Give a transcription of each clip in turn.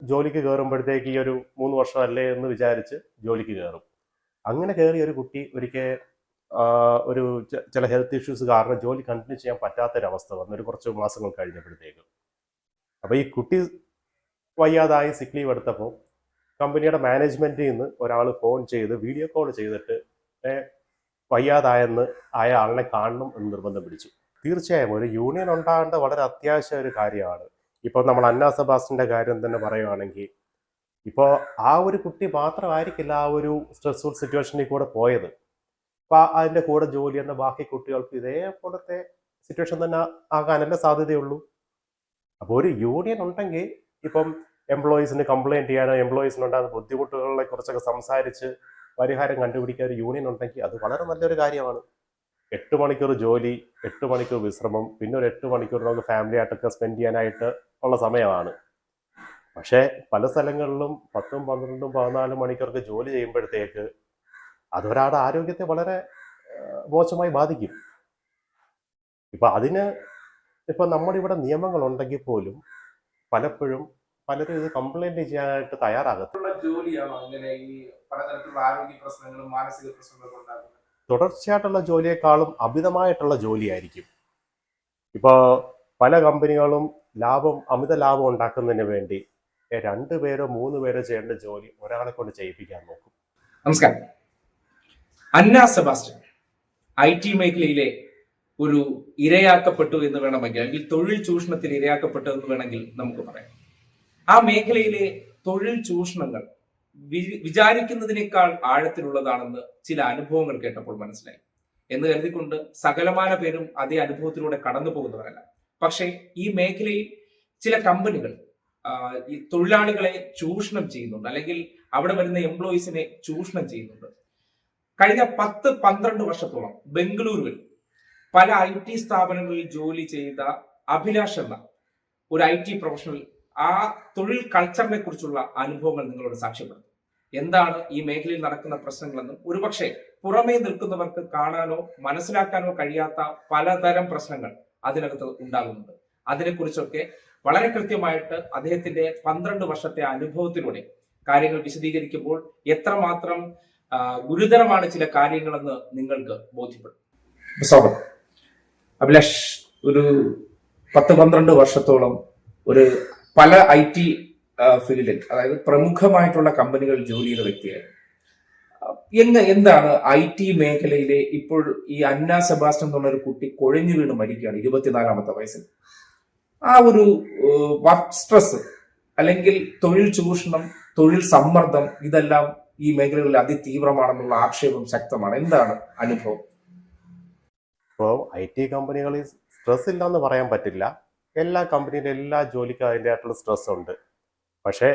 ജോലിക്ക് കയറുമ്പോഴത്തേക്ക് ഈ ഒരു 3 വർഷം അല്ലേ എന്ന് വിചാരിച്ച് ജോലിക്ക് കയറും. അങ്ങനെ കയറിയ ഒരു കുട്ടി ഒരിക്കൽ ഒരു ചില ഹെൽത്ത് ഇഷ്യൂസ് കാരണം ജോലി കണ്ടിന്യൂ ചെയ്യാൻ പറ്റാത്തൊരവസ്ഥ വന്നു ഒരു കുറച്ച് മാസങ്ങൾ കഴിഞ്ഞപ്പോഴത്തേക്കും. അപ്പോൾ ഈ കുട്ടി വയ്യാതായി സിക്ക് ലീവ് എടുത്തപ്പോൾ കമ്പനിയുടെ മാനേജ്മെൻറ്റിൽ നിന്ന് ഒരാൾ ഫോൺ ചെയ്ത് വീഡിയോ കോൾ ചെയ്തിട്ട് വയ്യാതായെന്ന് ആയ ആളിനെ കാണണം എന്ന് നിർബന്ധം പിടിച്ചു. തീർച്ചയായും ഒരു യൂണിയൻ ഉണ്ടാകേണ്ട വളരെ അത്യാവശ്യ ഒരു കാര്യമാണ്. ഇപ്പോൾ നമ്മൾ അന്ന സെബാസ്റ്റ്യൻ്റെ കാര്യം തന്നെ പറയുകയാണെങ്കിൽ, ഇപ്പോൾ ആ ഒരു കുട്ടി മാത്രമായിരിക്കില്ല ആ ഒരു സ്ട്രെസ്ഫുൾ സിറ്റുവേഷനിൽ കൂടെ പോയത്. അപ്പോൾ അതിൻ്റെ കൂടെ ജോലി ചെയ്യുന്ന ബാക്കി കുട്ടികൾക്ക് ഇതേപോലത്തെ സിറ്റുവേഷൻ തന്നെ ആകാനല്ലേ സാധ്യതയുള്ളൂ. അപ്പോൾ ഒരു യൂണിയൻ ഉണ്ടെങ്കിൽ ഇപ്പം എംപ്ലോയീസിന് കംപ്ലയിൻറ്റ് ചെയ്യാനോ എംപ്ലോയീസിനുണ്ടാകുന്ന ബുദ്ധിമുട്ടുകളെ കുറിച്ചൊക്കെ സംസാരിച്ച് പരിഹാരം കണ്ടുപിടിക്കാൻ ഒരു യൂണിയൻ ഉണ്ടെങ്കിൽ അത് വളരെ നല്ലൊരു കാര്യമാണ്. 8 മണിക്കൂർ ജോലി, 8 മണിക്കൂർ വിശ്രമം, പിന്നെ ഒരു 8 മണിക്കൂർ നമുക്ക് ഫാമിലി ആയിട്ടൊക്കെ സ്പെൻഡ് ചെയ്യാനായിട്ട് ഉള്ള സമയമാണ്. പക്ഷേ പല സ്ഥലങ്ങളിലും 10, 12, 14 മണിക്കൂർക്ക് ജോലി ചെയ്യുമ്പോഴത്തേക്ക് അതൊരാളുടെ ആരോഗ്യത്തെ വളരെ മോശമായി ബാധിക്കും. ഇപ്പം അതിന് ഇപ്പം നമ്മുടെ ഇവിടെ നിയമങ്ങളുണ്ടെങ്കിൽ പോലും പലപ്പോഴും പലരും ഇത് കംപ്ലൈന്റ് ചെയ്യാനായിട്ട് തയ്യാറാകത്തില്ല. ജോലിയാണോ അങ്ങനെ ഈ പലതരത്തിലുള്ള ആരോഗ്യ പ്രശ്നങ്ങളും മാനസിക പ്രശ്നങ്ങളും ഉണ്ടാകുന്നത്? തുടർച്ചയായിട്ടുള്ള ജോലിയെക്കാളും അമിതമായിട്ടുള്ള ജോലിയായിരിക്കും. ഇപ്പോൾ പല കമ്പനികളും അമിത ലാഭം ഉണ്ടാക്കുന്നതിന് വേണ്ടി 2 പേരോ 3 പേരോ ചെയ്യേണ്ട ജോലി ഒരാളെ കൊണ്ട് ചെയ്യിപ്പിക്കാൻ നോക്കും. നമസ്കാരം. അന്ന സെബാസ്റ്റ്യൻ IT മേഖലയിലെ ഒരു ഇരയാക്കപ്പെട്ടു എന്ന് വേണമെങ്കിൽ, അല്ലെങ്കിൽ തൊഴിൽ ചൂഷണത്തിൽ ഇരയാക്കപ്പെട്ടു എന്ന് വേണമെങ്കിൽ നമുക്ക് പറയാം. ആ മേഖലയിലെ തൊഴിൽ ചൂഷണങ്ങൾ വിചാരിക്കുന്നതിനേക്കാൾ ആഴത്തിലുള്ളതാണെന്ന് ചില അനുഭവങ്ങൾ കേട്ടപ്പോൾ മനസ്സിലായി. എന്ന് കരുതിക്കൊണ്ട് സകലമാന പേരും അതേ അനുഭവത്തിലൂടെ കടന്നു പോകുന്നവരല്ല. പക്ഷേ ഈ മേഖലയിൽ ചില കമ്പനികൾ ഈ തൊഴിലാളികളെ ചൂഷണം ചെയ്യുന്നുണ്ട്, അല്ലെങ്കിൽ അവിടെ വരുന്ന എംപ്ലോയീസിനെ ചൂഷണം ചെയ്യുന്നുണ്ട്. കഴിഞ്ഞ 10-12 വർഷത്തോളം ബംഗളൂരുവിൽ പല IT സ്ഥാപനങ്ങളിൽ ജോലി ചെയ്ത അഭിലാഷ് എന്ന ഒരു IT പ്രൊഫഷണൽ ആ തൊഴിൽ കൾച്ചറിനെ കുറിച്ചുള്ള അനുഭവങ്ങൾ നിങ്ങളോട് സാക്ഷ്യപ്പെടുത്തും. എന്താണ് ഈ മേഖലയിൽ നടക്കുന്ന പ്രശ്നങ്ങളെന്നും ഒരുപക്ഷെ പുറമേ നിൽക്കുന്നവർക്ക് കാണാനോ മനസ്സിലാക്കാനോ കഴിയാത്ത പലതരം പ്രശ്നങ്ങൾ അതിനകത്ത് ഉണ്ടാകുന്നുണ്ട്. അതിനെക്കുറിച്ചൊക്കെ വളരെ കൃത്യമായിട്ട് അദ്ദേഹത്തിന്റെ 12 വർഷത്തെ അനുഭവത്തിലൂടെ കാര്യങ്ങൾ വിശദീകരിക്കുമ്പോൾ എത്രമാത്രം ഗുരുതരമാണ് ചില കാര്യങ്ങളെന്ന് നിങ്ങൾക്ക് ബോധ്യപ്പെടും. സ്വാഗതം. അഭിലാഷ്, ഒരു 10-12 വർഷത്തോളം ഒരു പല IT ഫീൽഡിൽ, അതായത് പ്രമുഖമായിട്ടുള്ള കമ്പനികളിൽ ജോലി ചെയ്യുന്ന വ്യക്തിയായിരുന്നു. എന്താണ് IT മേഖലയിലെ ഇപ്പോൾ ഈ അന്ന സെബാസ്റ്റ്യൻ എന്നുള്ള ഒരു കുട്ടി കൊഴിഞ്ഞു വീണ് മരിക്കുകയാണ് 24-ാമത്തെ വയസ്സിൽ. ആ ഒരു വർക്ക് സ്ട്രെസ്, അല്ലെങ്കിൽ തൊഴിൽ ചൂഷണം, തൊഴിൽ സമ്മർദ്ദം, ഇതെല്ലാം ഈ മേഖലകളിൽ അതിതീവ്രമാണെന്നുള്ള ആക്ഷേപം ശക്തമാണ്. എന്താണ് അനുഭവം? ഇപ്പോൾ IT കമ്പനികളിൽ സ്ട്രെസ് ഇല്ല പറയാൻ പറ്റില്ല. എല്ലാ കമ്പനിയിലും എല്ലാ ജോലിക്കും അതിൻ്റെതായിട്ടുള്ള സ്ട്രെസ് ഉണ്ട്. പക്ഷേ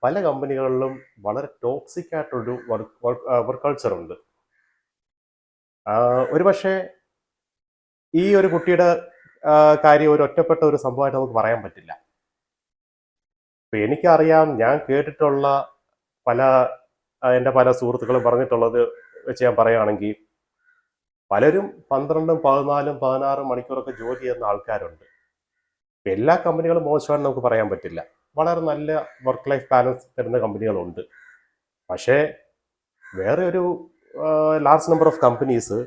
പല കമ്പനികളിലും വളരെ ടോക്സിക് ആയിട്ടൊരു വർക്ക് കൾച്ചർ ഉണ്ട്. ഒരു പക്ഷേ ഈ ഒരു കുട്ടിയുടെ കാര്യം ഒരു ഒറ്റപ്പെട്ട ഒരു സംഭവമായിട്ട് നമുക്ക് പറയാൻ പറ്റില്ല. ഇപ്പം എനിക്കറിയാം, ഞാൻ കേട്ടിട്ടുള്ള എൻ്റെ പല സുഹൃത്തുക്കളും പറഞ്ഞിട്ടുള്ളത് വെച്ച് ഞാൻ പറയുകയാണെങ്കിൽ, പലരും 12, 14, 16 മണിക്കൂറൊക്കെ ജോലി ചെയ്യുന്ന ആൾക്കാരുണ്ട്. എല്ലാ കമ്പനികളും മോശമാണെന്ന് നമുക്ക് പറയാൻ പറ്റില്ല. വളരെ നല്ല വർക്ക് ലൈഫ് ബാലൻസ് തരുന്ന കമ്പനികളുണ്ട്. പക്ഷേ വേറെ ഒരു large number of companies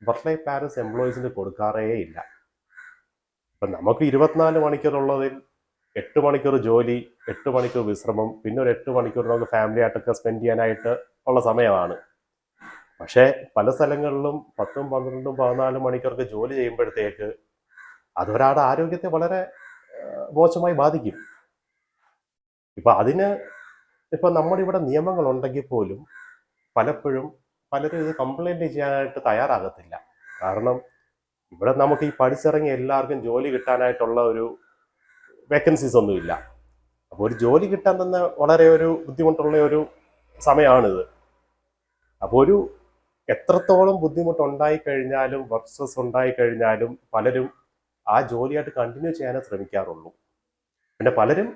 work life balance എംപ്ലോയീസിന് കൊടുക്കാറേ ഇല്ല. ഇപ്പം നമുക്ക് 24 മണിക്കൂറുള്ളതിൽ 8 മണിക്കൂർ ജോലി, 8 മണിക്കൂർ വിശ്രമം, പിന്നെ ഒരു 8 മണിക്കൂർ നമുക്ക് ഫാമിലി ആയിട്ടൊക്കെ സ്പെൻഡ് ചെയ്യാനായിട്ട് ഉള്ള സമയമാണ്. പക്ഷേ പല സ്ഥലങ്ങളിലും 10, 12, 14 മണിക്കൂർക്ക് ജോലി ചെയ്യുമ്പോഴത്തേക്ക് അതൊരാളുടെ ആരോഗ്യത്തെ വളരെ മോശമായി ബാധിക്കും. ഇപ്പം അതിന് നമ്മുടെ ഇവിടെ നിയമങ്ങളുണ്ടെങ്കിൽ പോലും പലപ്പോഴും പലരും ഇത് കംപ്ലൈൻറ്റ് ചെയ്യാനായിട്ട് തയ്യാറാകത്തില്ല. കാരണം ഇവിടെ നമുക്ക് ഈ പഠിച്ചിറങ്ങി എല്ലാവർക്കും ജോലി കിട്ടാനായിട്ടുള്ള ഒരു വേക്കൻസീസ് ഒന്നുമില്ല. അപ്പോൾ ഒരു ജോലി കിട്ടാൻ തന്നെ വളരെ ഒരു ബുദ്ധിമുട്ടുള്ള ഒരു സമയമാണിത്. അപ്പോൾ ഒരു എത്രത്തോളം ബുദ്ധിമുട്ടുണ്ടായി കഴിഞ്ഞാലും, വർക്ക് സ്ട്രെസ് ഉണ്ടായി കഴിഞ്ഞാലും പലരും ആ ജോലിയായിട്ട് കണ്ടിന്യൂ ചെയ്യാനേ ശ്രമിക്കാറുള്ളൂ. പിന്നെ പലരും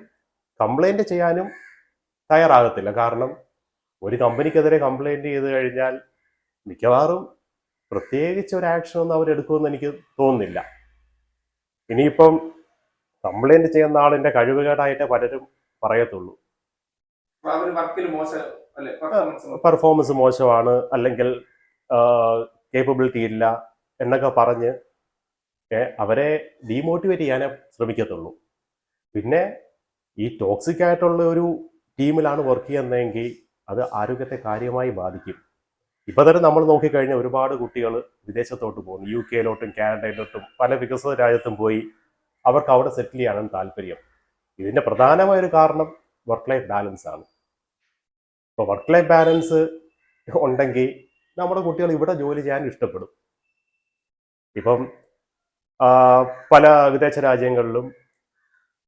കംപ്ലൈൻറ്റ് ചെയ്യാനും തയ്യാറാകത്തില്ല. കാരണം ഒരു കമ്പനിക്കെതിരെ കംപ്ലൈൻറ്റ് ചെയ്ത് കഴിഞ്ഞാൽ മിക്കവാറും പ്രത്യേകിച്ച് ഒരു ആക്ഷൻ ഒന്നും അവരെടുക്കുമെന്ന് എനിക്ക് തോന്നുന്നില്ല. ഇനിയിപ്പം കംപ്ലൈൻറ്റ് ചെയ്യുന്ന ആളിൻ്റെ കഴിവുകേടായിട്ട് പലരും പറയത്തുള്ളൂ. അവർ വർക്കിൽ മോശം അല്ലെ പെർഫോമൻസ് പെർഫോമൻസ് മോശമാണ്, അല്ലെങ്കിൽ കേപ്പബിലിറ്റി ഇല്ല എന്നൊക്കെ പറഞ്ഞ് അവരെ ഡീമോട്ടിവേറ്റ് ചെയ്യാനേ ശ്രമിക്കത്തുള്ളൂ. പിന്നെ ഈ ടോക്സിക് ആയിട്ടുള്ള ഒരു ടീമിലാണ് വർക്ക് ചെയ്യുന്നതെങ്കിൽ അത് ആരോഗ്യത്തെ കാര്യമായി ബാധിക്കും. ഇപ്പൊ തന്നെ നമ്മൾ നോക്കിക്കഴിഞ്ഞാൽ ഒരുപാട് കുട്ടികൾ വിദേശത്തോട്ട് പോകുന്നു, UK കാനഡയിലോട്ടും പല വികസിത രാജ്യത്തും പോയി അവർക്ക് അവിടെ സെറ്റിൽ ചെയ്യാനാണ് താല്പര്യം. ഇതിന്റെ പ്രധാനമായ ഒരു കാരണം വർക്ക് ലൈഫ് ബാലൻസ് ആണ്. ഇപ്പോൾ വർക്ക് ലൈഫ് ബാലൻസ് ഉണ്ടെങ്കിൽ നമ്മുടെ കുട്ടികൾ ഇവിടെ ജോലി ചെയ്യാൻ ഇഷ്ടപ്പെടും. ഇപ്പം പല വിദേശ രാജ്യങ്ങളിലും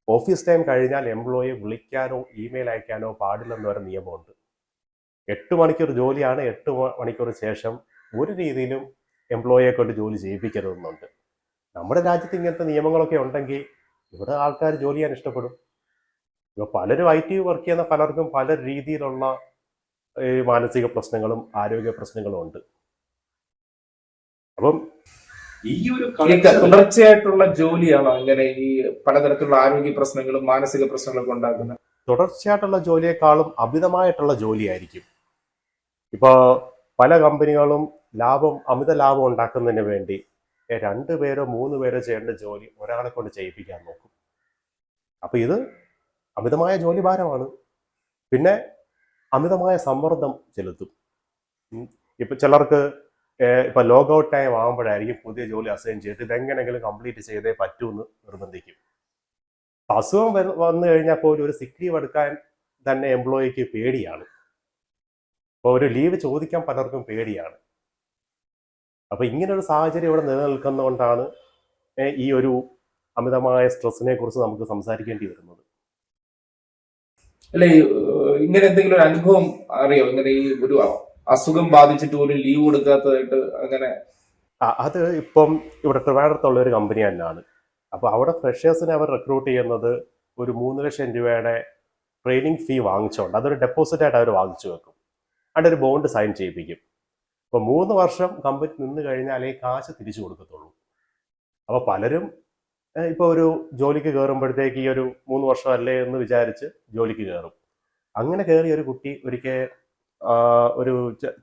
ഓഫീസ് ടൈം കഴിഞ്ഞാൽ എംപ്ലോയിയെ വിളിക്കാനോ ഇമെയിൽ അയക്കാനോ പാടില്ലെന്ന് വരെ നിയമമുണ്ട്. 8 മണിക്കൂർ ജോലിയാണ്, 8 മണിക്കൂർ ശേഷം ഒരു രീതിയിലും എംപ്ലോയിയെ കൊണ്ട് ജോലി ചെയ്യിപ്പിക്കരുതെന്നുണ്ട്. നമ്മുടെ രാജ്യത്ത് ഇങ്ങനത്തെ നിയമങ്ങളൊക്കെ ഉണ്ടെങ്കിൽ ഇവിടെ ആൾക്കാർ ജോലി ചെയ്യാൻ ഇഷ്ടപ്പെടും. ഇപ്പോൾ പലരും IT വർക്ക് ചെയ്യുന്ന പലർക്കും പല രീതിയിലുള്ള മാനസിക പ്രശ്നങ്ങളും ആരോഗ്യ പ്രശ്നങ്ങളും ഉണ്ട്. അപ്പം ഈ ഒരു തുടർച്ചയായിട്ടുള്ള ജോലിയാണോ ഇങ്ങനെ ഈ പലതരത്തിലുള്ള ആരോഗ്യ പ്രശ്നങ്ങളും മാനസിക പ്രശ്നങ്ങളൊക്കെ ഉണ്ടാക്കുന്നത്? തുടർച്ചയായിട്ടുള്ള ജോലിയെക്കാളും അമിതമായിട്ടുള്ള ജോലിയായിരിക്കും. ഇപ്പോൾ പല കമ്പനികളും അമിത ലാഭം ഉണ്ടാക്കുന്നതിന് വേണ്ടി 2 പേരോ 3 പേരോ ചെയ്യേണ്ട ജോലി ഒരാളെ കൊണ്ട് ചെയ്യിപ്പിക്കാൻ നോക്കും. അപ്പൊ ഇത് അമിതമായ ജോലി ഭാരമാണ്. പിന്നെ അമിതമായ സമ്മർദ്ദം ചെലുത്തും. ഇപ്പൊ ചിലർക്ക് ഇപ്പൊ ലോഗ് ഔട്ട് ടൈം ആകുമ്പോഴായിരിക്കും പുതിയ ജോലി അസൈൻ ചെയ്തിട്ട് ഇതെങ്ങനെങ്കിലും കംപ്ലീറ്റ് ചെയ്തേ പറ്റൂ എന്ന് നിർബന്ധിക്കും. അസുഖം വന്നു കഴിഞ്ഞാൽ പോലും ഒരു സിക്ക് ലീവ് എടുക്കാൻ തന്നെ എംപ്ലോയിക്ക് പേടിയാണ്. അപ്പോൾ ഒരു ലീവ് ചോദിക്കാൻ പലർക്കും പേടിയാണ്. അപ്പൊ ഇങ്ങനൊരു സാഹചര്യം ഇവിടെ നിലനിൽക്കുന്നതുകൊണ്ടാണ് ഈ ഒരു അമിതമായ സ്ട്രെസ്സിനെ കുറിച്ച് നമുക്ക് സംസാരിക്കേണ്ടി വരുന്നത്. അല്ലെ, ഇങ്ങനെ എന്തെങ്കിലും ഒരു അനുഭവം അറിയോ? ഇങ്ങനെ ഈ ഒരു അസുഖം ബാധിച്ചിട്ട് ഒരു ലീവ് കൊടുക്കാത്തതായിട്ട് അങ്ങനെ? അത് ഇപ്പം ഇവിടെ ട്രിവാൻഡ്രത്തുള്ള ഒരു കമ്പനി തന്നെയാണ്. അപ്പൊ അവിടെ ഫ്രഷേഴ്സിനെ അവർ റിക്രൂട്ട് ചെയ്യുന്നത് ഒരു 3 ലക്ഷം രൂപയുടെ ട്രെയിനിങ് ഫീ വാങ്ങിച്ചുകൊണ്ട് അതൊരു ഡെപ്പോസിറ്റ് ആയിട്ട് അവർ വാങ്ങിച്ചു വെക്കും. അവിടെ ഒരു ബോണ്ട് സൈൻ ചെയ്യിപ്പിക്കും. അപ്പോൾ 3 വർഷം കമ്പനി നിന്ന് കഴിഞ്ഞാലേ കാശ് തിരിച്ചു കൊടുക്കത്തുള്ളൂ. അപ്പോൾ പലരും ഇപ്പോൾ ഒരു ജോലിക്ക് കയറുമ്പോഴത്തേക്ക് ഈ ഒരു 3 വർഷം അല്ലേ എന്ന് വിചാരിച്ച് ജോലിക്ക് കയറും. അങ്ങനെ കയറിയ ഒരു കുട്ടി ഒരിക്കൽ ഒരു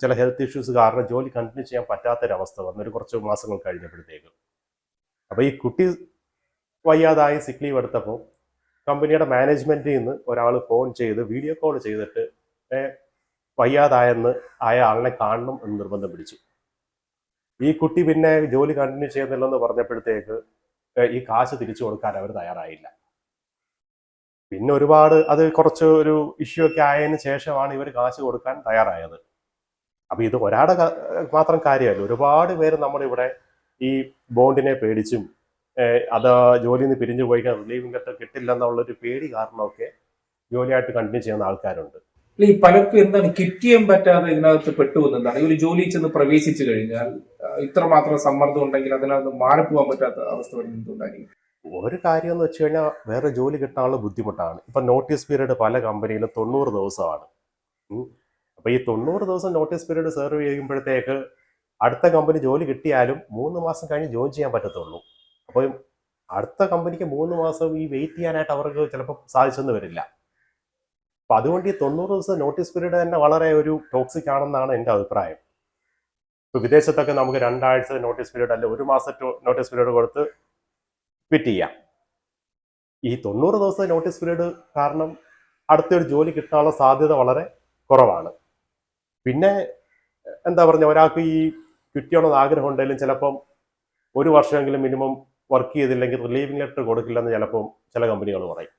ചില ഹെൽത്ത് ഇഷ്യൂസ് കാരണം ജോലി കണ്ടിന്യൂ ചെയ്യാൻ പറ്റാത്തൊരവസ്ഥ വന്നു ഒരു കുറച്ച് മാസങ്ങൾ കഴിഞ്ഞപ്പോഴത്തേക്ക്. അപ്പോൾ ഈ കുട്ടി വയ്യാതായി സിക്ക് ലീവ് എടുത്തപ്പോൾ കമ്പനിയുടെ മാനേജ്മെന്റിൽ നിന്ന് ഒരാൾ ഫോൺ ചെയ്ത് വീഡിയോ കോൾ ചെയ്തിട്ട് വയ്യാതായെന്ന് ആളിനെ കാണണം എന്ന് നിർബന്ധം പിടിച്ചു. ഈ കുട്ടി പിന്നെ ജോലി കണ്ടിന്യൂ ചെയ്യുന്നില്ലെന്ന് പറഞ്ഞപ്പോഴത്തേക്ക് ഈ കാശ് തിരിച്ചു കൊടുക്കാൻ അവർ തയ്യാറായില്ല. പിന്നെ ഒരുപാട് അത് കുറച്ച് ഒരു ഇഷ്യൂ ഒക്കെ ആയതിനു ശേഷമാണ് ഇവർ കാശ് കൊടുക്കാൻ തയ്യാറായത്. അപ്പൊ ഇത് ഒരാളുടെ മാത്രം കാര്യമല്ല, ഒരുപാട് പേര് നമ്മുടെ ഇവിടെ ഈ ബോണ്ടിനെ പേടിച്ചും അത് ജോലിയിൽ നിന്ന് പിരിഞ്ഞു പോയി റിലീവിംഗ് ലെറ്റർ കിട്ടില്ല എന്നുള്ളൊരു പേടി കാരണമൊക്കെ ജോലിയായിട്ട് കണ്ടിന്യൂ ചെയ്യുന്ന ആൾക്കാരുണ്ട്. ഈ പലർക്കും എന്താണ് കിറ്റ് ചെയ്യാൻ പറ്റാതെ ഇതിനകത്ത് പെട്ടുപോകുന്നതാണ്. ഈ ഒരു ജോലിയിൽ ചെന്ന് പ്രവേശിച്ചു കഴിഞ്ഞാൽ ഇത്രമാത്രം സമ്മർദ്ദം ഉണ്ടെങ്കിൽ അതിനകത്ത് മാറിപ്പോകാൻ പറ്റാത്ത അവസ്ഥ വരുന്നുണ്ടായിരിക്കും. ഒരു കാര്യം എന്ന് വെച്ച് കഴിഞ്ഞാൽ വേറെ ജോലി കിട്ടാനുള്ള ബുദ്ധിമുട്ടാണ്. ഇപ്പൊ നോട്ടീസ് പീരീഡ് പല കമ്പനിയിലും 90 ദിവസമാണ്. അപ്പൊ ഈ 90 ദിവസം നോട്ടീസ് പീരീഡ് സെർവ് ചെയ്യുമ്പോഴത്തേക്ക് അടുത്ത കമ്പനി ജോലി കിട്ടിയാലും 3 മാസം കഴിഞ്ഞ് ജോയിൻ ചെയ്യാൻ പറ്റത്തുള്ളൂ. അപ്പോൾ അടുത്ത കമ്പനിക്ക് 3 മാസം ഈ വെയിറ്റ് ചെയ്യാനായിട്ട് അവർക്ക് ചിലപ്പോൾ സാധിച്ചെന്ന് വരില്ല. അപ്പൊ അതുകൊണ്ട് ഈ 90 ദിവസം നോട്ടീസ് പീരീഡ് തന്നെ വളരെ ഒരു ടോക്സിക് ആണെന്നാണ് എൻ്റെ അഭിപ്രായം. ഇപ്പൊ വിദേശത്തൊക്കെ നമുക്ക് 2 ആഴ്ച നോട്ടീസ് പീരീഡ് അല്ലെ 1 മാസം നോട്ടീസ് പീരീഡ് കൊടുത്ത് ക്വിറ്റ് ചെയ്യാം. ഈ 90 ദിവസം നോട്ടീസ് പീരീഡ് കാരണം അടുത്തൊരു ജോലി കിട്ടാനുള്ള സാധ്യത വളരെ കുറവാണ്. പിന്നെ എന്താ പറഞ്ഞ ഒരാൾക്ക് ഈ ക്വിറ്റ് ചെയ്യണമെന്ന് ആഗ്രഹം ഉണ്ടെങ്കിലും ചിലപ്പം 1 വർഷമെങ്കിലും മിനിമം വർക്ക് ചെയ്തില്ലെങ്കിൽ റിലീവിംഗ് ലെറ്റർ കൊടുക്കില്ലെന്ന് ചിലപ്പം ചില കമ്പനികൾ പറയും.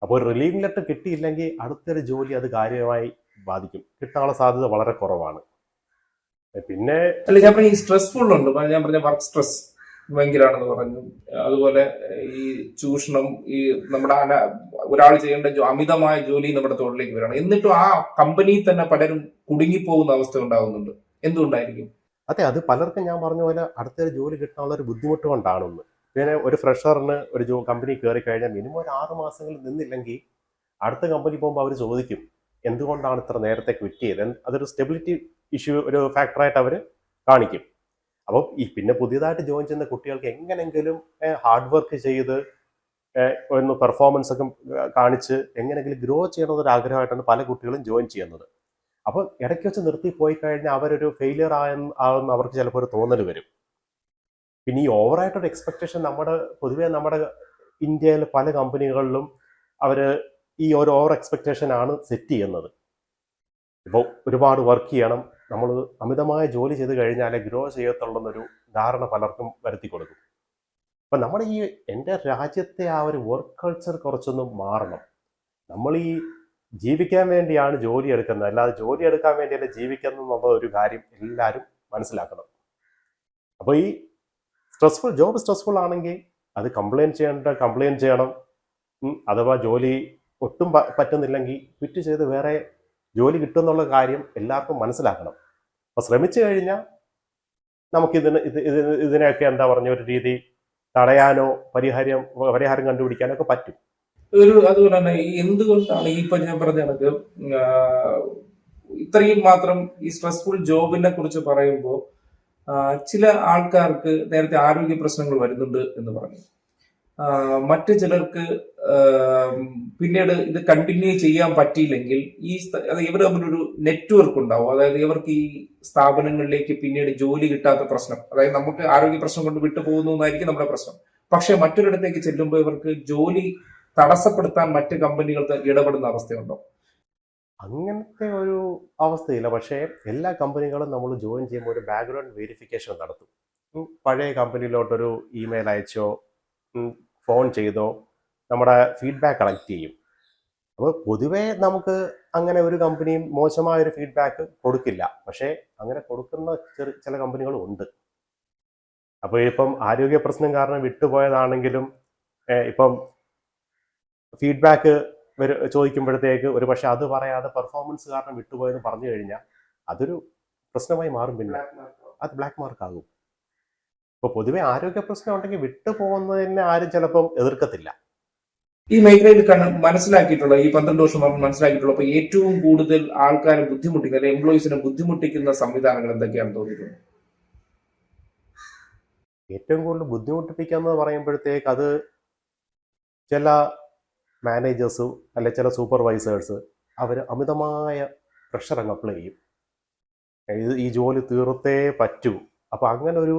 അപ്പോൾ ഒരു റിലീവിംഗ് ലെറ്റർ കിട്ടിയില്ലെങ്കിൽ അടുത്തൊരു ജോലി അത് കാര്യമായി ബാധിക്കും. കിട്ടാനുള്ള സാധ്യത വളരെ കുറവാണ്. പിന്നെ അല്ല, ഞാൻ പറഞ്ഞ ഈ സ്ട്രെസ്ഫുൾ ഉണ്ട്, ഞാൻ പറഞ്ഞ വർക്ക് സ്ട്രെസ് ഭയങ്കരമാണെന്ന് പറഞ്ഞു. അതുപോലെ ഈ ചൂഷണം, ഈ നമ്മുടെ ഒരാൾ ചെയ്യേണ്ട അമിതമായ ജോലി നമ്മുടെ തൊഴിലേക്ക് വരണം. എന്നിട്ടും ആ കമ്പനിയിൽ തന്നെ പലരും കുടുങ്ങിപ്പോകുന്ന അവസ്ഥ ഉണ്ടാകുന്നുണ്ട്. എന്തുകൊണ്ടായിരിക്കും? അതെ, അത് പലർക്കും ഞാൻ പറഞ്ഞ പോലെ അടുത്തൊരു ജോലി കിട്ടാനുള്ള ഒരു ബുദ്ധിമുട്ട് കൊണ്ടാണെന്ന്. പിന്നെ ഒരു ഫ്രഷറിന് ഒരു കമ്പനി കയറി കഴിഞ്ഞാൽ മിനിമം ഒരു 6 മാസങ്ങൾ നിന്നില്ലെങ്കിൽ അടുത്ത കമ്പനി പോകുമ്പോൾ അവർ ചോദിക്കും എന്തുകൊണ്ടാണ് ഇത്ര നേരത്തെ ക്വിറ്റ് ചെയ്തത്. അതൊരു സ്റ്റെബിലിറ്റി ഇഷ്യൂ ഒരു ഫാക്ടറായിട്ട് അവർ കാണിക്കും. അപ്പോൾ ഈ പിന്നെ പുതിയതായിട്ട് ജോയിൻ ചെയ്യുന്ന കുട്ടികൾക്ക് എങ്ങനെങ്കിലും ഹാർഡ് വർക്ക് ചെയ്ത് ഒന്ന് പെർഫോമൻസ് ഒക്കെ കാണിച്ച് എങ്ങനെയെങ്കിലും ഗ്രോ ചെയ്യണമെന്നൊരു ആഗ്രഹമായിട്ടാണ് പല കുട്ടികളും ജോയിൻ ചെയ്യുന്നത്. അപ്പോൾ ഇടയ്ക്ക് വെച്ച് നിർത്തി പോയി കഴിഞ്ഞാൽ അവരൊരു ഫെയിലിയർ ആകുന്ന അവർക്ക് ചിലപ്പോൾ ഒരു തോന്നൽ വരും. പിന്നെ ഈ ഓവറായിട്ടൊരു എക്സ്പെക്ടേഷൻ പൊതുവേ നമ്മുടെ ഇന്ത്യയിലെ പല കമ്പനികളിലും അവർ ഈ ഒരു ഓവർ എക്സ്പെക്ടേഷൻ ആണ് സെറ്റ് ചെയ്യുന്നത്. ഇപ്പോൾ ഒരുപാട് വർക്ക് ചെയ്യണം, നമ്മൾ അമിതമായ ജോലി ചെയ്ത് കഴിഞ്ഞാലേ ഗ്രോ ചെയ്യത്തുള്ളെന്നൊരു ധാരണ പലർക്കും വരുത്തി കൊടുക്കും. അപ്പം നമ്മുടെ എൻ്റെ രാജ്യത്തെ ആ ഒരു വർക്ക് കൾച്ചർ കുറച്ചൊന്ന് മാറണം. നമ്മൾ ഈ ജീവിക്കാൻ വേണ്ടിയാണ് ജോലി എടുക്കുന്നത്, അല്ലാതെ ജോലി എടുക്കാൻ വേണ്ടിയല്ല ജീവിക്കുന്നത് എന്നുള്ള ഒരു കാര്യം എല്ലാവരും മനസ്സിലാക്കണം. അപ്പോൾ ഈ ജോബ് സ്ട്രെസ്ഫുൾ ആണെങ്കിൽ അത് കംപ്ലയിൻറ്റ് ചെയ്യണം. അഥവാ ജോലി ഒട്ടും പറ്റുന്നില്ലെങ്കിൽ ക്വിറ്റ് ചെയ്ത് വേറെ ജോലി കിട്ടുമെന്നുള്ള കാര്യം എല്ലാവർക്കും മനസ്സിലാക്കണം. അപ്പോൾ ശ്രമിച്ചു കഴിഞ്ഞാൽ ഇതിനെയൊക്കെ എന്താ പറഞ്ഞ ഒരു രീതി തടയാനോ പരിഹാരം കണ്ടുപിടിക്കാനോ ഒക്കെ പറ്റും. അതുപോലെ തന്നെ എന്തുകൊണ്ടാണ് ഞാൻ പറഞ്ഞ കണക്ക് ഇത്രയും മാത്രം ഈ സ്ട്രെസ്ഫുൾ ജോബിനെ കുറിച്ച് പറയുമ്പോൾ ചില ആൾക്കാർക്ക് നേരത്തെ ആരോഗ്യ പ്രശ്നങ്ങൾ വരുന്നുണ്ട് എന്ന് പറഞ്ഞു. മറ്റു ചിലർക്ക് പിന്നീട് ഇത് കണ്ടിന്യൂ ചെയ്യാൻ പറ്റിയില്ലെങ്കിൽ ഇവർ തമ്മിലൊരു നെറ്റ്വർക്ക് ഉണ്ടാവും. അതായത് ഇവർക്ക് ഈ സ്ഥാപനങ്ങളിലേക്ക് പിന്നീട് ജോലി കിട്ടാത്ത പ്രശ്നം, അതായത് നമുക്ക് ആരോഗ്യ പ്രശ്നം കൊണ്ട് വിട്ടുപോകുന്നു എന്നായിരിക്കും നമ്മുടെ പ്രശ്നം. പക്ഷെ മറ്റൊരിടത്തേക്ക് ചെല്ലുമ്പോൾ ഇവർക്ക് ജോലി തടസ്സപ്പെടുത്താൻ മറ്റ് കമ്പനികൾ ഇടപെടുന്ന അവസ്ഥയുണ്ടോ? അങ്ങനത്തെ ഒരു അവസ്ഥയില്ല. പക്ഷേ എല്ലാ കമ്പനികളും നമ്മൾ ജോയിൻ ചെയ്യുമ്പോൾ ഒരു ബാക്ക്ഗ്രൗണ്ട് വെരിഫിക്കേഷൻ നടത്തും. പഴയ കമ്പനിയിലോട്ടൊരു ഇമെയിൽ അയച്ചോ ഫോൺ ചെയ്തോ നമ്മുടെ ഫീഡ്ബാക്ക് കളക്ട് ചെയ്യും. അപ്പോൾ പൊതുവേ നമുക്ക് അങ്ങനെ ഒരു കമ്പനിയും മോശമായൊരു ഫീഡ്ബാക്ക് കൊടുക്കില്ല. പക്ഷേ അങ്ങനെ കൊടുക്കുന്ന ചില കമ്പനികളും ഉണ്ട്. അപ്പോൾ ഇപ്പം ആരോഗ്യ പ്രശ്നം കാരണം വിട്ടുപോയതാണെങ്കിലും ഇപ്പം ഫീഡ്ബാക്ക് ചോദിക്കുമ്പോഴത്തേക്ക് ഒരു പക്ഷെ അത് പറയാതെ പെർഫോമൻസ് കാരണം വിട്ടുപോയെന്ന് പറഞ്ഞു കഴിഞ്ഞാൽ അതൊരു പ്രശ്നമായി മാറും. പിന്നെ അത് ബ്ലാക്ക് മാർക്ക് ആകും. ഇപ്പോൾ പൊതുവെ ആരോഗ്യ പ്രശ്നം ഉണ്ടെങ്കിൽ വിട്ടുപോകുന്നതിനെ ആരും ചിലപ്പം എതിർക്കത്തില്ല. ഈ മേഖലയിൽ മനസ്സിലാക്കിയിട്ടുള്ള ഈ 12 വർഷം മനസ്സിലാക്കിയിട്ടുള്ള അപ്പൊ ഏറ്റവും കൂടുതൽ ആൾക്കാരെ ബുദ്ധിമുട്ടിക്കുന്ന അല്ലെങ്കിൽ എംപ്ലോയീസിനെ ബുദ്ധിമുട്ടിക്കുന്ന സംവിധാനങ്ങൾ എന്തൊക്കെയാണ് തോന്നിയിട്ടുള്ളത്? ഏറ്റവും കൂടുതൽ ബുദ്ധിമുട്ടിപ്പിക്കാന്ന് പറയുമ്പോഴത്തേക്ക് അത് ചില മാനേജേഴ്സും അല്ലെ ചില സൂപ്പർവൈസേഴ്സ് അവർ അമിതമായ പ്രഷർ അങ്ങ് അപ്ലൈ ചെയ്യും. ഈ ജോലി തീർത്തേ പറ്റൂ. അപ്പോൾ അങ്ങനെ ഒരു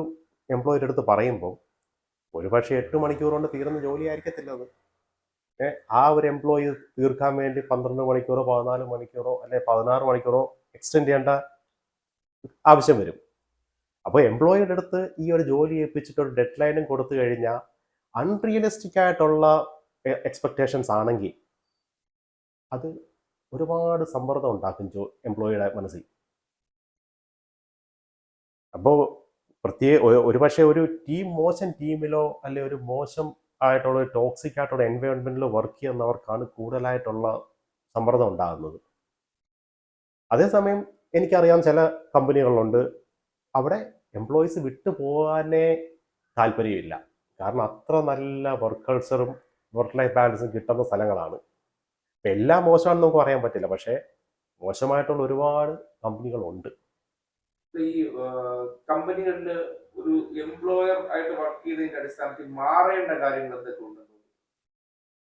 എംപ്ലോയിയുടെ അടുത്ത് പറയുമ്പോൾ ഒരുപക്ഷെ 8 മണിക്കൂർ കൊണ്ട് തീരുന്ന ജോലി ആയിരിക്കത്തില്ല അത്. ആ ഒരു എംപ്ലോയി തീർക്കാൻ വേണ്ടി 12 മണിക്കൂറോ 14 മണിക്കൂറോ അല്ലെ 16 മണിക്കൂറോ എക്സ്റ്റെൻഡ് ചെയ്യേണ്ട ആവശ്യം വരും. അപ്പോൾ എംപ്ലോയിയുടെ അടുത്ത് ഈ ഒരു ജോലി ഏൽപ്പിച്ചിട്ട് ഒരു ഡെഡ് ലൈനും കൊടുത്തു കഴിഞ്ഞാൽ അൺറിയലിസ്റ്റിക് ആയിട്ടുള്ള എക്സ്പെക്റ്റേഷൻസ് ആണെങ്കിൽ അത് ഒരുപാട് സമ്മർദ്ദം ഉണ്ടാക്കും എംപ്ലോയിയുടെ മനസ്സിൽ. അപ്പോൾ ഒരുപക്ഷെ ഒരു മോശം ടീമിലോ അല്ലെ ഒരു മോശം ആയിട്ടുള്ള ഒരു ടോക്സിക് ആയിട്ടുള്ള എൻവയോൺമെന്റിൽ വർക്ക് ചെയ്യുന്നവർക്കാണ് കൂടുതലായിട്ടുള്ള സമ്മർദ്ദം ഉണ്ടാകുന്നത്. അതേസമയം എനിക്കറിയാം ചില കമ്പനികളുണ്ട് അവിടെ എംപ്ലോയീസ് വിട്ടു പോകാനേ താല്പര്യമില്ല. കാരണം അത്ര നല്ല വർക്ക് കൾച്ചറും വർക്ക് ലൈഫ് ബാലൻസും കിട്ടുന്ന സ്ഥലങ്ങളാണ്. ഇപ്പം എല്ലാം മോശമാണെന്ന് നമുക്ക് പറയാൻ പറ്റില്ല, പക്ഷേ മോശമായിട്ടുള്ള ഒരുപാട് കമ്പനികളുണ്ട്. ഈ കമ്പനികളിൽ ഒരു എംപ്ലോയർ ആയിട്ട് വർക്ക് ചെയ്തതിന്റെ അടിസ്ഥാനത്തിൽ മാറേണ്ട കാര്യങ്ങൾ എന്തൊക്കെ ഉണ്ട്?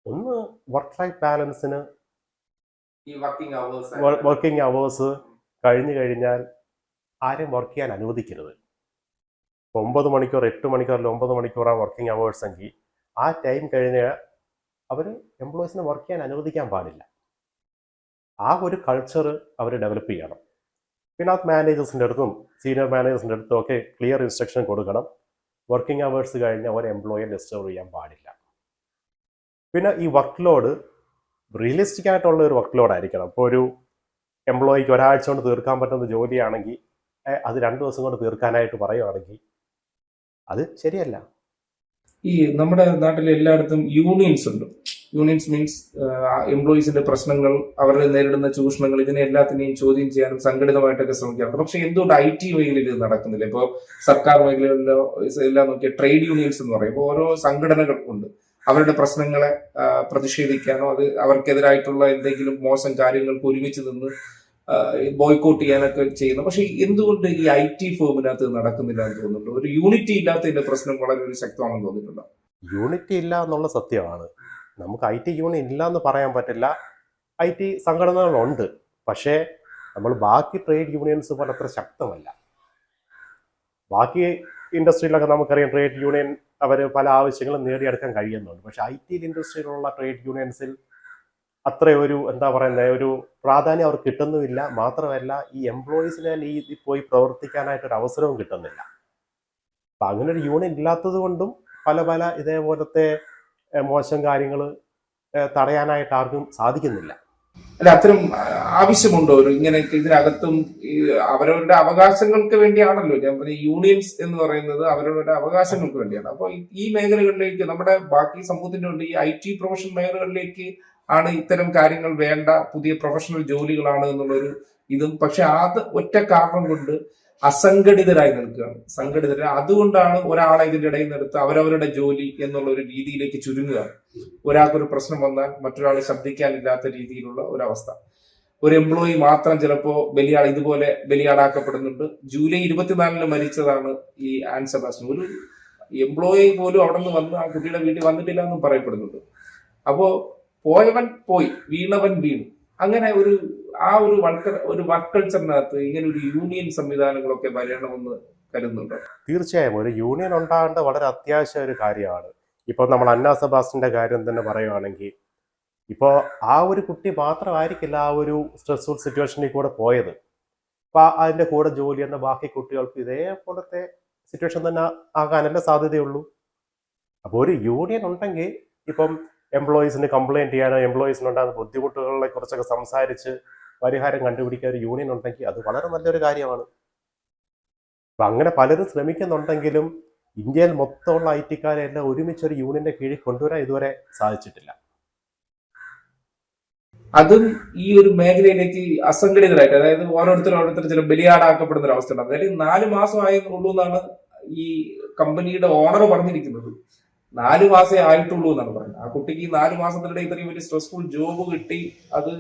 ഒന്ന് വർക്ക് ലൈഫ് ബാലൻസിന് ഈ വർക്കിംഗ് അവേഴ്സ് കഴിഞ്ഞു കഴിഞ്ഞാൽ ആരെയും വർക്ക് ചെയ്യാൻ അനുവദിക്കരുത്. 9 മണിക്കൂർ 8 മണിക്കൂർ അല്ല 9 മണിക്കൂറാണ് വർക്കിംഗ് അവേഴ്സ് എങ്കിൽ ആ ടൈം കഴിഞ്ഞാൽ അവർ എംപ്ലോയീസിനെ വർക്ക് ചെയ്യാൻ അനുവദിക്കാൻ പാടില്ല. ആ ഒരു കൾച്ചർ അവർ ഡെവലപ്പ് ചെയ്യണം. പിന്നെ അത് മാനേജേഴ്സിൻ്റെ അടുത്തും സീനിയർ മാനേജേഴ്സിൻ്റെ അടുത്തും ഒക്കെ ക്ലിയർ ഇൻസ്ട്രക്ഷൻ കൊടുക്കണം. വർക്കിംഗ് അവേഴ്സ് കഴിഞ്ഞാൽ ഒരു എംപ്ലോയിയെ ഡിസ്റ്റർബ് ചെയ്യാൻ പാടില്ല. പിന്നെ ഈ വർക്ക് ലോഡ് റിയലിസ്റ്റിക് ആയിട്ടുള്ള ഒരു വർക്ക് ലോഡ് ആയിരിക്കണം. ഇപ്പോൾ ഒരു എംപ്ലോയിക്ക് ഒരാഴ്ച കൊണ്ട് തീർക്കാൻ പറ്റുന്ന ജോലിയാണെങ്കിൽ അത് 2 ദിവസം കൊണ്ട് തീർക്കാനായിട്ട് പറയുകയാണെങ്കിൽ അത് ശരിയല്ല. ഈ നമ്മുടെ നാട്ടിൽ എല്ലായിടത്തും യൂണിയൻസ് ഉണ്ട്. യൂണിയൻസ് മീൻസ് എംപ്ലോയീസിന്റെ പ്രശ്നങ്ങൾ, അവരുടെ നേരിടുന്ന ചൂഷണങ്ങൾ, ഇതിനെ എല്ലാത്തിനെയും ചോദ്യം ചെയ്യാനും സംഘടിതമായിട്ടൊക്കെ ശ്രമിക്കാറുണ്ട്. പക്ഷെ എന്തുകൊണ്ട് IT മേഖലയിൽ ഇത് നടക്കുന്നില്ല? ഇപ്പോൾ സർക്കാർ മേഖലകളിലോ എല്ലാം നോക്കിയ ട്രേഡ് യൂണിയൻസ് എന്ന് പറയും. ഇപ്പോൾ ഓരോ സംഘടനകൾ ഉണ്ട്. അവരുടെ പ്രശ്നങ്ങളെ പ്രതിഷേധിക്കാനോ അത് അവർക്കെതിരായിട്ടുള്ള എന്തെങ്കിലും മോശം കാര്യങ്ങൾക്ക് ഒരുമിച്ച് നിന്ന് ബോയ്ക്കോട്ട് ചെയ്യാനൊക്കെ ചെയ്യുന്നു. പക്ഷെ എന്തുകൊണ്ട് ഈ IT ഫോമിനകത്ത് നടക്കുന്നില്ല എന്ന് തോന്നുന്നുണ്ട്? ഒരു യൂണിറ്റി ഇല്ലാത്തതിന്റെ പ്രശ്നം വളരെ ഒരു ശക്തമാണെന്ന് തോന്നിയിട്ടുണ്ടോ? യൂണിറ്റി ഇല്ല എന്നുള്ള സത്യമാണ്. നമുക്ക് IT യൂണിയൻ ഇല്ല എന്ന് പറയാൻ പറ്റില്ല. IT സംഘടനകളുണ്ട്. പക്ഷേ നമ്മൾ ബാക്കി ട്രേഡ് യൂണിയൻസ് പോലെ അത്ര ശക്തമല്ല. ബാക്കി ഇൻഡസ്ട്രിയിലൊക്കെ നമുക്കറിയാം ട്രേഡ് യൂണിയൻ അവർ പല ആവശ്യങ്ങളും നേടിയെടുക്കാൻ കഴിയുന്നുണ്ട്. പക്ഷേ IT ഇൻഡസ്ട്രിയിലുള്ള ട്രേഡ് യൂണിയൻസിൽ അത്ര ഒരു എന്താ പറയുന്നത് ഒരു പ്രാധാന്യം അവർക്ക് കിട്ടുന്നുമില്ല. മാത്രമല്ല ഈ എംപ്ലോയീസിനെ ഈ പോയി പ്രവർത്തിക്കാനായിട്ടൊരു അവസരവും കിട്ടുന്നില്ല. അപ്പം അങ്ങനെ ഒരു യൂണിയൻ ഇല്ലാത്തത് കൊണ്ടും പല ഇതേപോലത്തെ മോശം കാര്യങ്ങൾ തടയാനായിട്ട് ആർക്കും സാധിക്കുന്നില്ല. അല്ല, അത്തരം ആവശ്യമുണ്ടോ ഒരു ഇങ്ങനെയൊക്കെ ഇതിനകത്തും ഈ അവരവരുടെ അവകാശങ്ങൾക്ക് വേണ്ടിയാണല്ലോ ഞാൻ പറഞ്ഞ യൂണിയൻസ് എന്ന് പറയുന്നത് അവരവരുടെ അവകാശങ്ങൾക്ക് വേണ്ടിയാണ്. അപ്പൊ ഈ മേഖലകളിലേക്ക് നമ്മുടെ ബാക്കി സമൂഹത്തിന്റെ ഉണ്ട് ഈ IT പ്രൊഫഷണൽ മേഖലകളിലേക്ക് ആണ് ഇത്തരം കാര്യങ്ങൾ വേണ്ട, പുതിയ പ്രൊഫഷണൽ ജോലികളാണ് എന്നുള്ളൊരു ഇതും. പക്ഷെ അത് ഒറ്റ കാരണം കൊണ്ട് അസംഘടിതരായി നിൽക്കുകയാണ്, സംഘടിതരായി. അതുകൊണ്ടാണ് ഒരാളെ ഇതിന്റെ ഇടയിൽ നിന്നെടുത്ത് അവരവരുടെ ജോലി എന്നുള്ള ഒരു രീതിയിലേക്ക് ചുരുങ്ങുക. ഒരാൾക്കൊരു പ്രശ്നം വന്നാൽ മറ്റൊരാൾ ശബ്ദിക്കാനില്ലാത്ത രീതിയിലുള്ള ഒരവസ്ഥ. ഒരു എംപ്ലോയി മാത്രം ചിലപ്പോ ഇതുപോലെ ബലിയാടാക്കപ്പെടുന്നുണ്ട്. ജൂലൈ 24 മരിച്ചതാണ് ഈ ആൻ സെബാസ്റ്റ്യൻ. ഒരു എംപ്ലോയി പോലും അവിടെ നിന്ന് വന്ന് ആ കുട്ടിയുടെ വീട്ടിൽ വന്നിട്ടില്ല എന്നും പറയപ്പെടുന്നുണ്ട്. അപ്പോ പോയവൻ പോയി, വീണവൻ വീണു. അങ്ങനെ ഒരു വർക്ക് കൾച്ചറിനകത്ത് ഇങ്ങനെ ഒരു യൂണിയൻ സംവിധാനങ്ങളൊക്കെ വരണമെന്ന് കരുതുന്നുണ്ടോ? തീർച്ചയായും ഒരു യൂണിയൻ ഉണ്ടാകേണ്ട വളരെ അത്യാവശ്യ ഒരു കാര്യമാണ്. ഇപ്പോൾ നമ്മൾ അന്ന സെബാസ്റ്റ്യന്റെ കാര്യം തന്നെ പറയുകയാണെങ്കിൽ ഇപ്പോൾ ആ ഒരു കുട്ടി മാത്രമായിരിക്കില്ല ആ ഒരു സ്ട്രെസ്ഫുൾ സിറ്റുവേഷനിൽ കൂടെ പോയത്. അപ്പോൾ അതിൻ്റെ കൂടെ ജോലി ചെയ്യുന്ന ബാക്കി കുട്ടികൾക്ക് ഇതേപോലത്തെ സിറ്റുവേഷൻ തന്നെ ആകാനല്ലേ സാധ്യതയുള്ളൂ. അപ്പോൾ ഒരു യൂണിയൻ ഉണ്ടെങ്കിൽ ഇപ്പം എംപ്ലോയീസിന് കംപ്ലയിൻറ്റ് ചെയ്യാനോ എംപ്ലോയീസിനുണ്ടാകുന്ന ബുദ്ധിമുട്ടുകളെ കുറിച്ചൊക്കെ സംസാരിച്ച് പരിഹാരം കണ്ടുപിടിക്കാൻ ഒരു യൂണിയൻ ഉണ്ടെങ്കിൽ അത് വളരെ നല്ലൊരു കാര്യമാണ്. അപ്പം അങ്ങനെ പലരും ശ്രമിക്കുന്നുണ്ടെങ്കിലും ഇന്ത്യയിൽ മൊത്തമുള്ള IT-ക്കാരെ എല്ലാം ഒരുമിച്ച് ഒരു യൂണിയന്റെ കീഴിൽ കൊണ്ടുവരാൻ ഇതുവരെ സാധിച്ചിട്ടില്ല. അതും ഈ ഒരു മേഖലയിലേക്ക് അസംഘടിതരായിട്ട്, അതായത് ഓരോരുത്തർ ചില ബലിയാടാക്കപ്പെടുന്ന ഒരു അവസ്ഥ ഉണ്ട്. അതായത് 4 മാസം ആയുള്ളൂ എന്നാണ് ഈ കമ്പനിയുടെ ഓണർ പറഞ്ഞിരിക്കുന്നത്. 4 മാസേ ആയിട്ടുള്ളൂ എന്നാണ് പറയുന്നത്. ആ കുട്ടിക്ക് ഈ 4 മാസത്തിനിടെ ഇത്രയും വലിയ സ്ട്രെസ്ഫുൾ ജോബ് കിട്ടി, അത്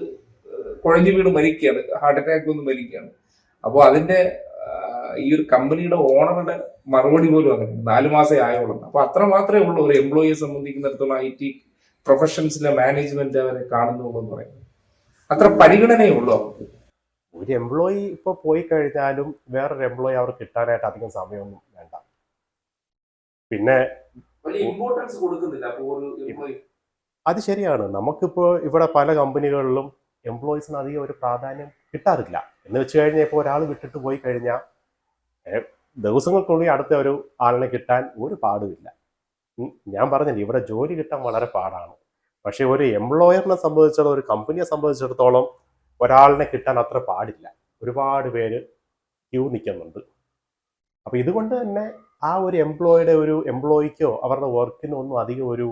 കുഴഞ്ഞു വീണ് മരിക്കുകയാണ്, ഹാർട്ട് അറ്റാക്ക് വന്ന് മരിക്കുകയാണ്. അപ്പോൾ അതിന്റെ ഈ ഒരു കമ്പനിയുടെ ഓണറുടെ മറുപടി പോലും അങ്ങനെ 4 മാസേ ആയുള്ളൂ. അപ്പൊ അത്ര മാത്രമേ ഉള്ളൂ ഒരു എംപ്ലോയിയെ സംബന്ധിക്കുന്നിടത്തോളം IT പ്രൊഫഷൻസിലെ മാനേജ്മെന്റ് അവരെ കാണുന്നുള്ളൂ എന്ന് പറയുന്നത്. അത്ര പരിഗണനയേ ഉള്ളൂ അവർക്ക്. ഒരു എംപ്ലോയി ഇപ്പോൾ പോയി കഴിഞ്ഞാലും വേറൊരു എംപ്ലോയി അവർക്ക് കിട്ടാനായിട്ട് അധികം സമയമൊന്നും വേണ്ട. പിന്നെ ഇമ്പോർട്ടൻസ് കൊടുക്കുന്നില്ല. അത് ശരിയാണ്. നമുക്കിപ്പോൾ ഇവിടെ പല കമ്പനികളിലും എംപ്ലോയീസിന് അധികം ഒരു പ്രാധാന്യം കിട്ടാറില്ല. എന്ന് വെച്ച് കഴിഞ്ഞാൽ ഇപ്പോൾ ഒരാൾ വിട്ടിട്ട് പോയി കഴിഞ്ഞാൽ ദിവസങ്ങൾക്കുള്ളിൽ അടുത്ത ഒരു ആളിനെ കിട്ടാൻ ഒരു പാടുമില്ല. ഞാൻ പറഞ്ഞില്ല, ഇവിടെ ജോലി കിട്ടാൻ വളരെ പാടാണ്. പക്ഷെ ഒരു എംപ്ലോയറിനെ സംബന്ധിച്ചിടത്തോളം, ഒരു കമ്പനിയെ സംബന്ധിച്ചിടത്തോളം ഒരാളിനെ കിട്ടാൻ അത്ര പാടില്ല. ഒരുപാട് പേര് ക്യൂ നിൽക്കുന്നുണ്ട്. അപ്പോൾ ഇതുകൊണ്ട് തന്നെ ആ ഒരു എംപ്ലോയിക്കോ അവരുടെ വർക്കിനോ ഒന്നും അധികം ഒരു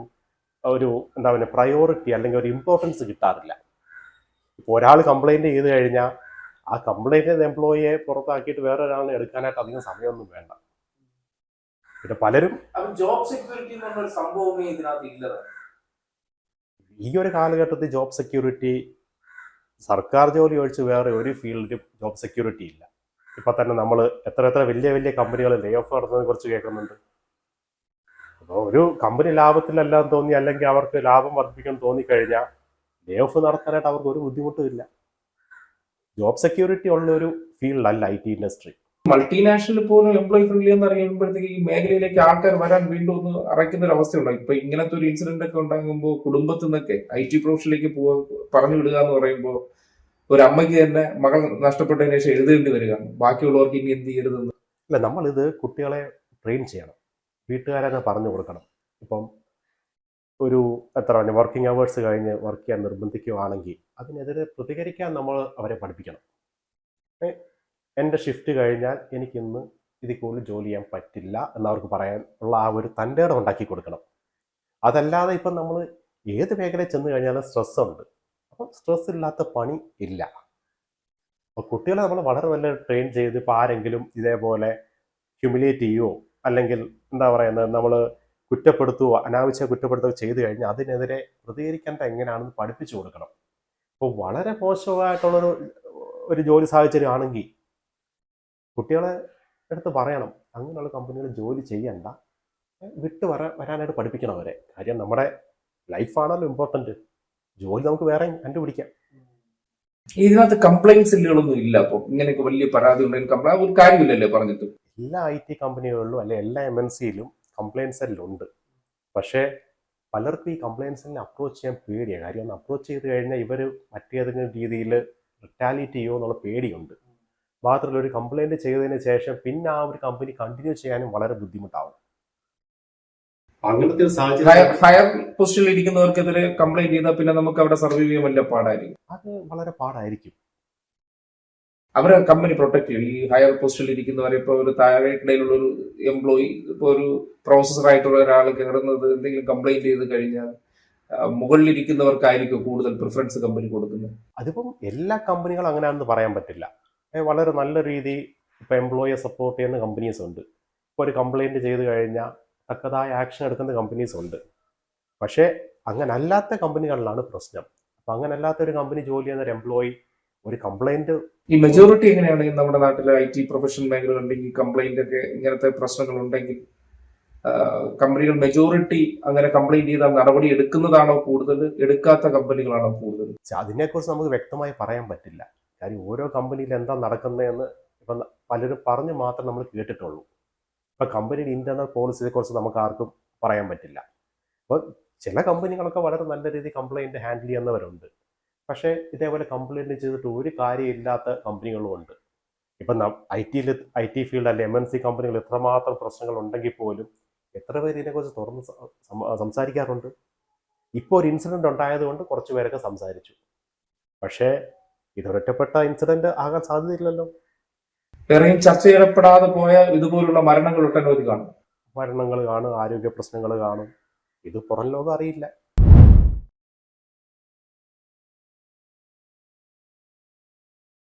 എന്താ പറയുക പ്രയോറിറ്റി അല്ലെങ്കിൽ ഒരു ഇമ്പോർട്ടൻസ് കിട്ടാറില്ല. ഇപ്പോൾ ഒരാൾ കംപ്ലൈൻറ്റ് ചെയ്ത് കഴിഞ്ഞാൽ ആ കംപ്ലൈൻറ്റ് ചെയ്ത എംപ്ലോയിയെ പുറത്താക്കിയിട്ട് വേറെ ഒരാളിനെ എടുക്കാനായിട്ട് അധികം സമയമൊന്നും വേണ്ട. പിന്നെ പലരും ജോബ് സെക്യൂരിറ്റി എന്ന് പറഞ്ഞ സംഭവമേ ഇതിനകത്ത് ഇല്ലതാണ്. ഈ ഒരു കാലഘട്ടത്തിൽ ജോബ് സെക്യൂരിറ്റി സർക്കാർ ജോലി ഒഴിച്ച് വേറെ ഒരു ഫീൽഡിലും ജോബ് സെക്യൂരിറ്റി ഇല്ല. ഇപ്പൊ തന്നെ നമ്മൾ എത്ര വലിയ കമ്പനികൾ ലേ ഓഫ് നടത്തുന്നതിനെ കുറിച്ച് കേൾക്കുന്നുണ്ട്. അപ്പോൾ ഒരു കമ്പനി ലാഭത്തിലെല്ലാം തോന്നി അല്ലെങ്കിൽ അവർക്ക് ലാഭം വർദ്ധിക്കാൻ തോന്നിക്കഴിഞ്ഞാൽ ലേ ഓഫ് നടത്താനായിട്ട് അവർക്ക് ഒരു ബുദ്ധിമുട്ടും ഇല്ല. ജോബ് സെക്യൂരിറ്റി ഉള്ള ഒരു ഫീൽഡല്ല IT ഇൻഡസ്ട്രി. മൾട്ടിനാഷണൽ പോലും എംപ്ലോയി ഫ്രണ്ട്ലി എന്ന് അറിയുമ്പോഴത്തേക്ക് ഈ മേഖലയിലേക്ക് ആൾക്കാർ വരാൻ വീണ്ടും ഒന്ന് അറയ്ക്കുന്ന ഒരു അവസ്ഥയുണ്ടായി. ഇപ്പൊ ഇങ്ങനത്തെ ഒരു ഇൻസിഡന്റ് ഒക്കെ ഉണ്ടാകുമ്പോൾ കുടുംബത്തിൽ നിന്നൊക്കെ IT പ്രൊഫഷനിലേക്ക് പറഞ്ഞു വിടുക എന്ന് പറയുമ്പോൾ ഒരു അമ്മയ്ക്ക് തന്നെ മകൾ നഷ്ടപ്പെട്ടതിന് ശേഷം എഴുതേണ്ടി വരികയാണ്. ബാക്കിയുള്ളവർക്ക് ഇനി എന്ത് ചെയ്യരുതെന്ന്. അല്ല, നമ്മളിത് കുട്ടികളെ ട്രെയിൻ ചെയ്യണം, വീട്ടുകാരെ പറഞ്ഞു കൊടുക്കണം. ഇപ്പം ഒരു വർക്കിംഗ് അവേഴ്സ് കഴിഞ്ഞ് വർക്ക് ചെയ്യാൻ നിർബന്ധിക്കുകയാണെങ്കിൽ അതിനെതിരെ പ്രതികരിക്കാൻ നമ്മൾ അവരെ പഠിപ്പിക്കണം. എൻ്റെ ഷിഫ്റ്റ് കഴിഞ്ഞാൽ എനിക്കിന്ന് ഇതിൽ കൂടുതൽ ജോലി ചെയ്യാൻ പറ്റില്ല എന്നവർക്ക് പറയാൻ ഉള്ള ആ ഒരു തൻ്റെ ഇടം ഉണ്ടാക്കി കൊടുക്കണം. അതല്ലാതെ ഇപ്പം നമ്മൾ ഏത് മേഖലയിൽ ചെന്ന് കഴിഞ്ഞാലും സ്ട്രെസ് ഉണ്ട്. അപ്പം സ്ട്രെസ് ഇല്ലാത്ത പണി ഇല്ല. അപ്പോൾ കുട്ടികളെ നമ്മൾ വളരെ നല്ല ട്രെയിൻ ചെയ്ത് ഇപ്പോൾ ആരെങ്കിലും ഇതേപോലെ ഹ്യൂമിലിയേറ്റ് ചെയ്യുകയോ അല്ലെങ്കിൽ എന്താ പറയുന്നത് നമ്മൾ കുറ്റപ്പെടുത്തുകയോ അനാവശ്യ കുറ്റപ്പെടുത്തുകയോ ചെയ്തു കഴിഞ്ഞാൽ അതിനെതിരെ പ്രതികരിക്കേണ്ട എങ്ങനെയാണെന്ന് പഠിപ്പിച്ചു കൊടുക്കണം. അപ്പോൾ വളരെ മോശമായിട്ടുള്ളൊരു ജോലി സാഹചര്യം ആണെങ്കിൽ കുട്ടികളെ എടുത്ത് പറയണം, അങ്ങനെയുള്ള കമ്പനികൾ ജോലി ചെയ്യണ്ട, വരാനായിട്ട് പഠിപ്പിക്കണം അവരെ. കാര്യം നമ്മുടെ ലൈഫാണല്ലോ ഇമ്പോർട്ടൻറ്റ്. ജോലി നമുക്ക് വേറെ കണ്ടുപിടിക്കാം. ഇതിനകത്ത് കംപ്ലൈന്റ് സെല്ലുകളൊന്നും ഇല്ല. അപ്പോൾ ഇങ്ങനെയൊക്കെ വലിയ പരാതി ഉണ്ടെങ്കിൽ കംപ്ലൈന്റ് ഒരു കാര്യമില്ലല്ലേ പറഞ്ഞിട്ട്. എല്ലാ IT കമ്പനികളിലും അല്ലെ എല്ലാ MNCയിലും കംപ്ലയിൻറ്റ് സെല്ലുണ്ട്. പക്ഷേ പലർക്കും ഈ കംപ്ലയിൻറ്റ് സെല്ലിനെ അപ്രോച്ച് ചെയ്യാൻ പേടിയാണ്. കാര്യം ഒന്ന് അപ്രോച്ച് ചെയ്ത് കഴിഞ്ഞാൽ ഇവർ മറ്റേതെങ്കിലും രീതിയിൽ റിറ്റാലിയേറ്റ് ചെയ്യുമോ എന്നുള്ള പേടിയുണ്ട്. മാത്രമല്ല ഒരു കംപ്ലയിൻറ്റ് ചെയ്തതിന് ശേഷം പിന്നെ ആ ഒരു കമ്പനി കണ്ടിന്യൂ ചെയ്യാനും വളരെ ബുദ്ധിമുട്ടാവും. അങ്ങനത്തെ ഒരു സാഹചര്യം ഹയർ പൊസിഷനിൽ ഇരിക്കുന്നവർക്കെതിരെ കംപ്ലൈന്റ് ചെയ്താൽ പിന്നെ നമുക്ക് അവിടെ സർവൈവ് ചെയ്യാൻ വലിയ പാടായിരിക്കും. അത് വളരെ പാടായിരിക്കും. അവരെ കമ്പനി പ്രൊട്ടക്ട് ചെയ്യും. ഈ ഹയർ പൊസിഷനിൽ ഇരിക്കുന്നവരെ ഇപ്പോൾ ഒരു താഴേക്കിടയിലുള്ള ഒരു എംപ്ലോയി ഇപ്പോൾ ഒരു പ്രൊഫസർ ആയിട്ടുള്ള ഒരാൾ കയറുന്നത് എന്തെങ്കിലും കംപ്ലൈന്റ് ചെയ്ത് കഴിഞ്ഞാൽ മുകളിലിരിക്കുന്നവർക്കായിരിക്കും കൂടുതൽ പ്രിഫറൻസ് കമ്പനി കൊടുക്കുന്നത്. അതിപ്പം എല്ലാ കമ്പനികളും അങ്ങനെയാണെന്ന് പറയാൻ പറ്റില്ല. വളരെ നല്ല രീതി ഇപ്പോൾ എംപ്ലോയിയെ സപ്പോർട്ട് ചെയ്യുന്ന കമ്പനീസ് ഉണ്ട്. ഇപ്പോൾ ഒരു കംപ്ലയിൻറ്റ് ചെയ്ത് കഴിഞ്ഞാൽ തക്കതായ ആക്ഷൻ എടുക്കുന്ന കമ്പനീസ് ഉണ്ട്. പക്ഷേ അങ്ങനെ അല്ലാത്ത കമ്പനികളിലാണ് പ്രശ്നം. അപ്പം അങ്ങനെ അല്ലാത്ത ഒരു കമ്പനി ജോലി ചെയ്യുന്ന ഒരു എംപ്ലോയി ഒരു കംപ്ലയിൻറ്റ് ഈ മെജോറിറ്റി എങ്ങനെയാണ് നമ്മുടെ നാട്ടിലെ IT പ്രൊഫഷണൽ മേഖലകളുണ്ടെങ്കിൽ കംപ്ലൈന്റ് ഒക്കെ ഇങ്ങനത്തെ പ്രശ്നങ്ങൾ ഉണ്ടെങ്കിൽ കമ്പനികൾ മെജോറിറ്റി അങ്ങനെ കംപ്ലൈന്റ് ചെയ്താൽ നടപടി എടുക്കുന്നതാണോ കൂടുതൽ, എടുക്കാത്ത കമ്പനികളാണോ കൂടുതൽ? അതിനെക്കുറിച്ച് നമുക്ക് വ്യക്തമായി പറയാൻ പറ്റില്ല. കാര്യം ഓരോ കമ്പനിയിൽ എന്താ നടക്കുന്നതെന്ന് ഇപ്പം പലരും പറഞ്ഞ് മാത്രം നമ്മൾ കേട്ടിട്ടുള്ളൂ. ഇപ്പം കമ്പനിയുടെ ഇന്റേണൽ പോളിസിയെക്കുറിച്ച് നമുക്ക് ആർക്കും പറയാൻ പറ്റില്ല. അപ്പോൾ ചില കമ്പനികളൊക്കെ വളരെ നല്ല രീതിയിൽ കംപ്ലയിൻറ്റ് ഹാൻഡിൽ ചെയ്യുന്നവരുണ്ട്. പക്ഷേ ഇതേപോലെ കംപ്ലയിൻറ്റ് ചെയ്തിട്ട് ഒരു കാര്യമില്ലാത്ത കമ്പനികളും ഉണ്ട്. ഇപ്പം IT ഫീൽഡ് അല്ലെ MNC കമ്പനികൾ എത്രമാത്രം പ്രശ്നങ്ങൾ ഉണ്ടെങ്കിൽ പോലും എത്ര പേര് ഇതിനെക്കുറിച്ച് തുറന്ന് സംസാരിക്കാറുണ്ട്. ഇപ്പോൾ ഒരു ഇൻസിഡൻറ്റ് ഉണ്ടായതുകൊണ്ട് കുറച്ച് പേരൊക്കെ സംസാരിച്ചു. പക്ഷേ ഇതൊരൊറ്റപ്പെട്ട ഇൻസിഡൻറ്റ് ആകാൻ സാധ്യതയില്ലല്ലോ. വേറെയും ചർച്ച ചെയ്യപ്പെടാതെ പോയ ഇതുപോലുള്ള മരണങ്ങൾ ഒട്ടനവധി കാണും. മരണങ്ങൾ കാണും, ആരോഗ്യ പ്രശ്നങ്ങൾ കാണും. ഇത് പുറം ലോകം അറിയില്ല.